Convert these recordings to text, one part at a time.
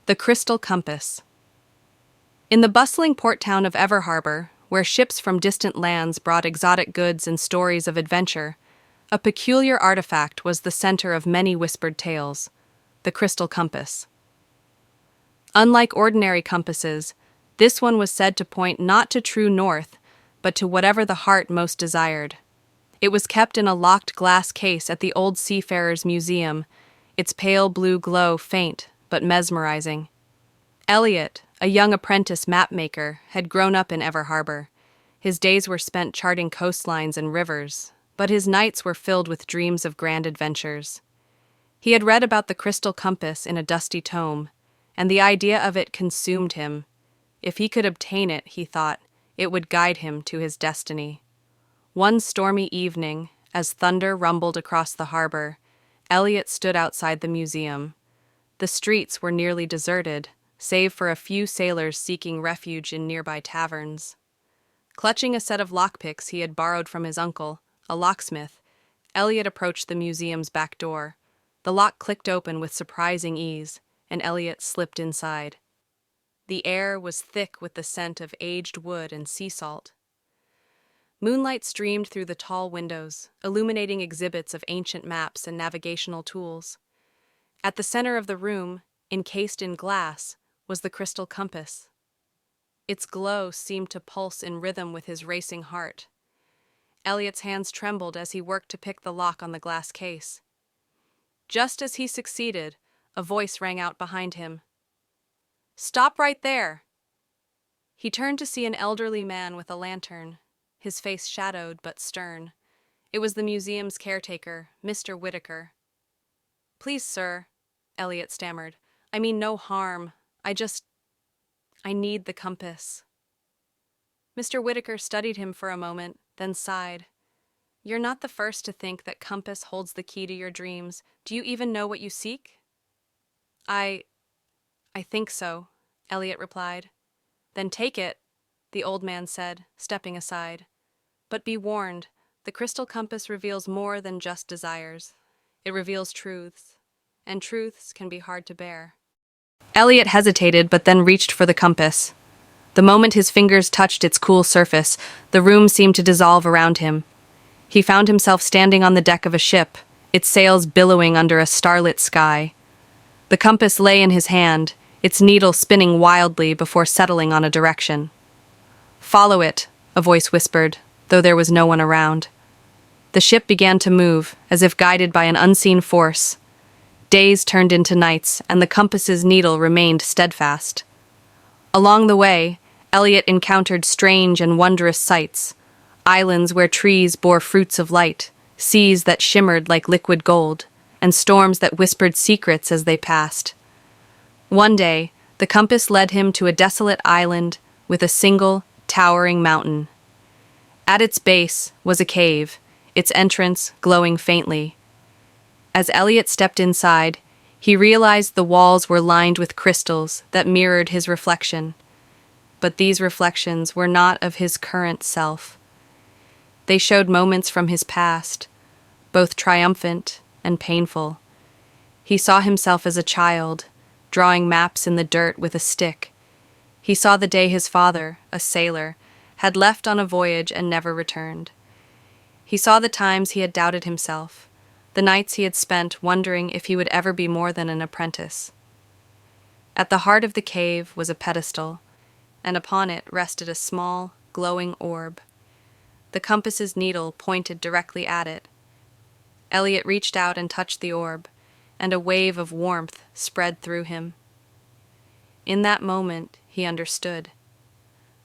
The Crystal Compass. In the bustling port town of Ever Harbor, where ships from distant lands brought exotic goods and stories of adventure, a peculiar artifact was the center of many whispered tales: the crystal compass. Unlike ordinary compasses, this one was said to point not to true north, but to whatever the heart most desired. It was kept in a locked glass case at the Old Seafarers' Museum, its pale blue glow faint but mesmerizing. Elliot, a young apprentice mapmaker, had grown up in Ever Harbor. His days were spent charting coastlines and rivers, but his nights were filled with dreams of grand adventures. He had read about the crystal compass in a dusty tome, and the idea of it consumed him. If he could obtain it, he thought, it would guide him to his destiny. One stormy evening, as thunder rumbled across the harbor, Elliot stood outside the museum. The streets were nearly deserted, save for a few sailors seeking refuge in nearby taverns. Clutching a set of lockpicks he had borrowed from his uncle, a locksmith, Elliot approached the museum's back door. The lock clicked open with surprising ease, and Elliot slipped inside. The air was thick with the scent of aged wood and sea salt. Moonlight streamed through the tall windows, illuminating exhibits of ancient maps and navigational tools. At the center of the room, encased in glass, was the crystal compass. Its glow seemed to pulse in rhythm with his racing heart. Elliot's hands trembled as he worked to pick the lock on the glass case. Just as he succeeded, a voice rang out behind him. "Stop right there!" He turned to see an elderly man with a lantern, his face shadowed but stern. It was the museum's caretaker, Mr. Whitaker. "Please, sir," Elliot stammered. "I mean no harm. I need the compass." Mr. Whitaker studied him for a moment, then sighed. "You're not the first to think that compass holds the key to your dreams. Do you even know what you seek?" I think so," Elliot replied. "Then take it," the old man said, stepping aside. "But be warned, the crystal compass reveals more than just desires. It reveals truths, and truths can be hard to bear." Elliot hesitated, but then reached for the compass. The moment his fingers touched its cool surface, the room seemed to dissolve around him. He found himself standing on the deck of a ship, its sails billowing under a starlit sky. The compass lay in his hand, its needle spinning wildly before settling on a direction. "Follow it," a voice whispered, though there was no one around. The ship began to move, as if guided by an unseen force. Days turned into nights, and the compass's needle remained steadfast. Along the way, Elliot encountered strange and wondrous sights: islands where trees bore fruits of light, seas that shimmered like liquid gold, and storms that whispered secrets as they passed. One day, the compass led him to a desolate island with a single, towering mountain. At its base was a cave, its entrance glowing faintly. As Elliot stepped inside, he realized the walls were lined with crystals that mirrored his reflection. But these reflections were not of his current self. They showed moments from his past, both triumphant and painful. He saw himself as a child, drawing maps in the dirt with a stick. He saw the day his father, a sailor, had left on a voyage and never returned. He saw the times he had doubted himself, the nights he had spent wondering if he would ever be more than an apprentice. At the heart of the cave was a pedestal, and upon it rested a small, glowing orb. The compass's needle pointed directly at it. Elliot reached out and touched the orb, and a wave of warmth spread through him. In that moment, he understood.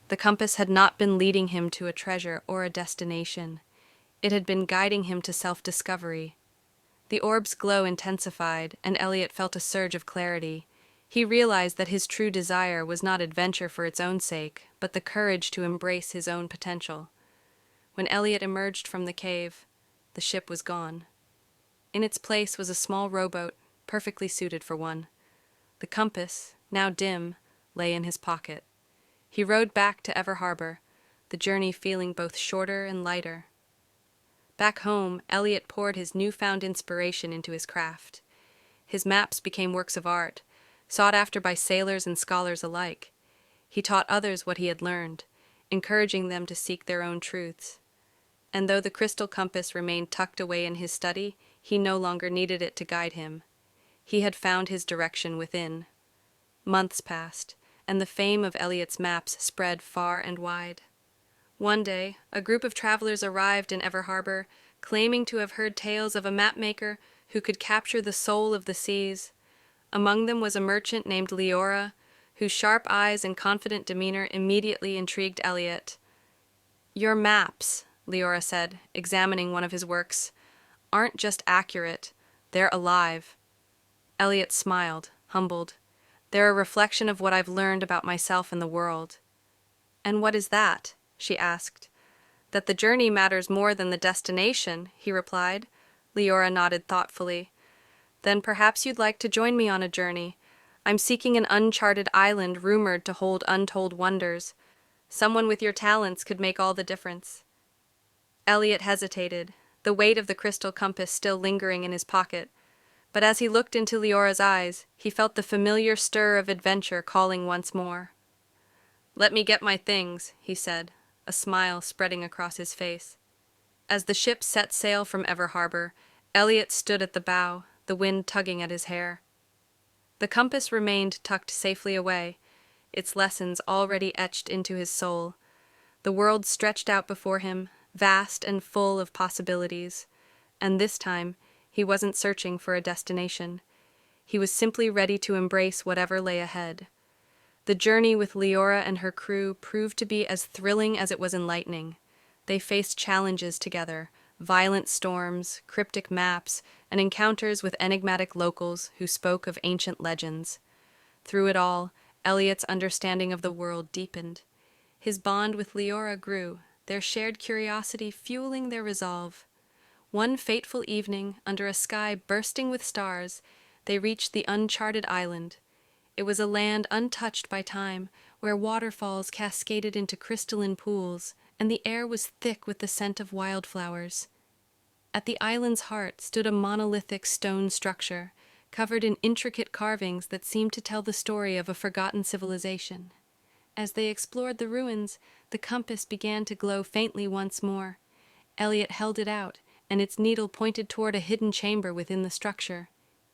The compass had not been leading him to a treasure or a destination. It had been guiding him to self-discovery. The orb's glow intensified, and Elliot felt a surge of clarity. He realized that his true desire was not adventure for its own sake, but the courage to embrace his own potential. When Elliot emerged from the cave, the ship was gone. In its place was a small rowboat, perfectly suited for one. The compass, now dim, lay in his pocket. He rowed back to Ever Harbor, the journey feeling both shorter and lighter. Back home, Elliot poured his newfound inspiration into his craft. His maps became works of art, sought after by sailors and scholars alike. He taught others what he had learned, encouraging them to seek their own truths. And though the crystal compass remained tucked away in his study, he no longer needed it to guide him. He had found his direction within. Months passed, and the fame of Eliot's maps spread far and wide. One day, a group of travelers arrived in Ever Harbor, claiming to have heard tales of a mapmaker who could capture the soul of the seas. Among them was a merchant named Leora, whose sharp eyes and confident demeanor immediately intrigued Eliot. "Your maps," Leora said, examining one of his works, "aren't just accurate, they're alive." Eliot smiled, humbled. "They're a reflection of what I've learned about myself and the world." "And what is that?" she asked. "That the journey matters more than the destination," he replied. Leora nodded thoughtfully. "Then perhaps you'd like to join me on a journey. I'm seeking an uncharted island rumored to hold untold wonders. Someone with your talents could make all the difference." Eliot hesitated, the weight of the crystal compass still lingering in his pocket. But as he looked into Leora's eyes, he felt the familiar stir of adventure calling once more. "Let me get my things," he said, a smile spreading across his face. As the ship set sail from Ever Harbor, Eliot stood at the bow, the wind tugging at his hair. The compass remained tucked safely away, its lessons already etched into his soul. The world stretched out before him, vast and full of possibilities, and this time he wasn't searching for a destination. He was simply ready to embrace whatever lay ahead. The journey with Leora and her crew proved to be as thrilling as it was enlightening. They faced challenges together, violent storms, cryptic maps, and encounters with enigmatic locals who spoke of ancient legends. Through it all, Eliot's understanding of the world deepened. His bond with Leora grew, their shared curiosity fueling their resolve. One fateful evening, under a sky bursting with stars, they reached the uncharted island. It was a land untouched by time, where waterfalls cascaded into crystalline pools, and the air was thick with the scent of wildflowers. At the island's heart stood a monolithic stone structure, covered in intricate carvings that seemed to tell the story of a forgotten civilization. As they explored the ruins, the compass began to glow faintly once more. Eliot held it out, and its needle pointed toward a hidden chamber within the structure.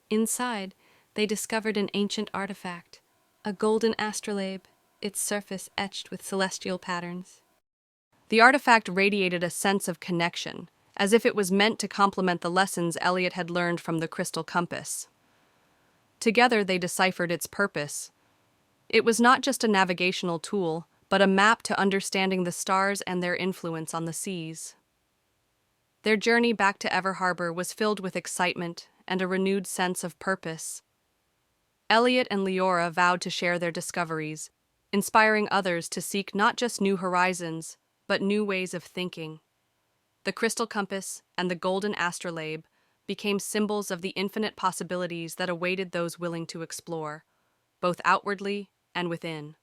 Inside, they discovered an ancient artifact, a golden astrolabe, its surface etched with celestial patterns. The artifact radiated a sense of connection, as if it was meant to complement the lessons Eliot had learned from the crystal compass. Together they deciphered its purpose. It was not just a navigational tool, but a map to understanding the stars and their influence on the seas. Their journey back to Ever Harbor was filled with excitement and a renewed sense of purpose. Eliot and Leora vowed to share their discoveries, inspiring others to seek not just new horizons, but new ways of thinking. The crystal compass and the golden astrolabe became symbols of the infinite possibilities that awaited those willing to explore, both outwardly and within.